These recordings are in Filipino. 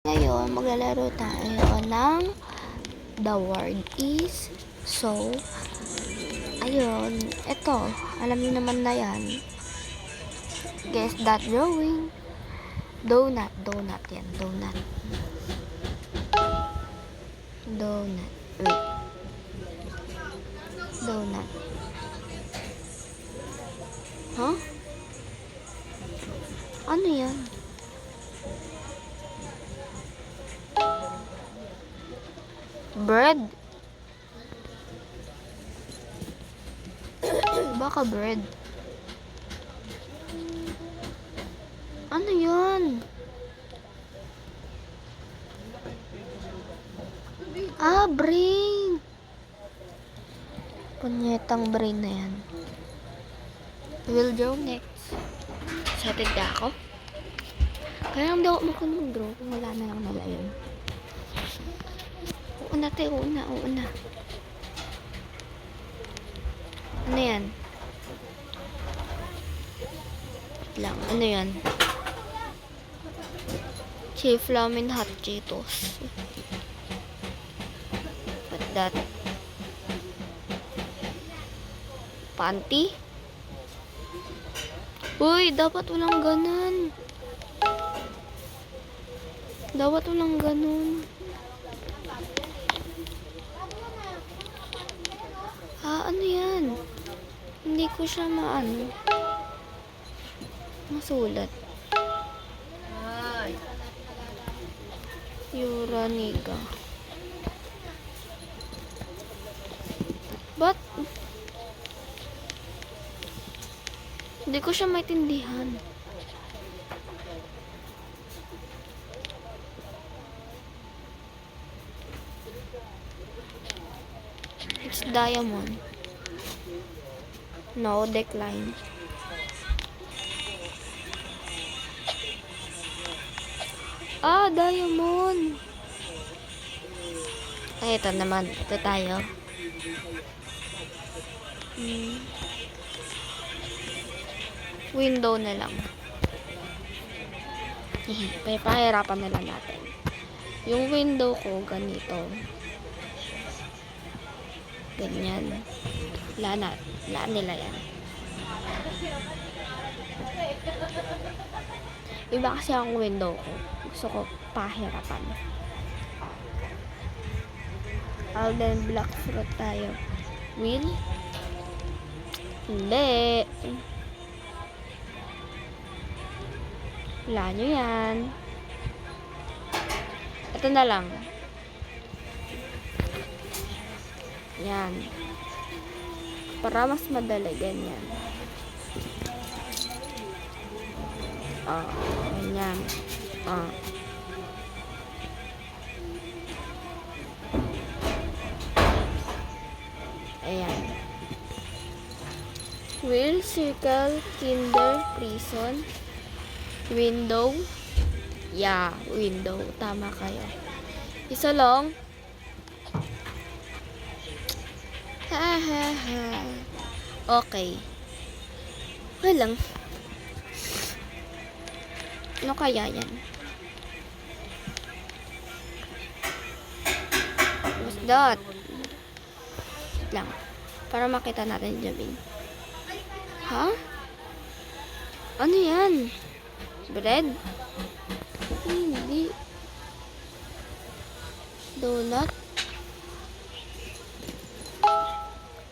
Ngayon, maglalaro tayo ng The Word Is So. Ayun, ito, alam niyo naman na yan. Guess that drawing. Donut yan, donut. Donut, wait. Donut. Huh? Ano yan? Bread? Baka bread. Ano yan? Ah, brain. Punyetang brain na yan. We'll draw next. Excited na ako. Kaya hindi ako mag-draw kung wala na lang nila yun. Una tayo, una. Ano yan? Lang, ano yan? Chief Flamin Hot Cheetos. What that? Panty? Uy, dapat walang ganun. Dapat walang ganun. Ano yan? Hindi ko siya masulat. Uraniga. But hindi ko siya maintindihan. It's diamond. No, decline. Diamond. Ay, ito naman. Ito tayo. Window na lang. Pahirapan na lang natin. Yung window ko, ganito. Ganyan. Wala nila yan. Iba kasi ang window ko. Gusto ko pahirapan. Alden black fruit tayo. Wheel? Hindi. Wala nyo yan. Ito na lang. Yan. Para mas madali, ganyan. Ganyan. Ayan. Wheel, circle, kinder, prison, window. Yeah, window. Tama kayo. Isa lang. Okay. Walang. Ano kaya yan? What's that? Lang. Para makita natin dyan. Ha? Ano yan? Bread? Hindi. Donut?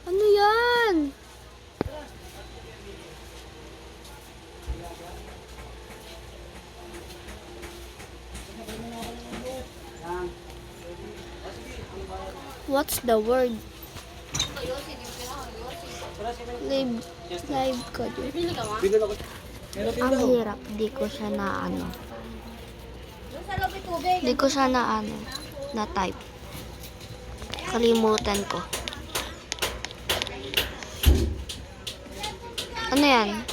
Ano yan? What's the word? Live ko dyan. Ang hirap. Di ko siya na type. Kalimutan ko. Ano yan?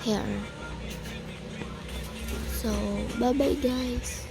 Here. So, bye-bye guys.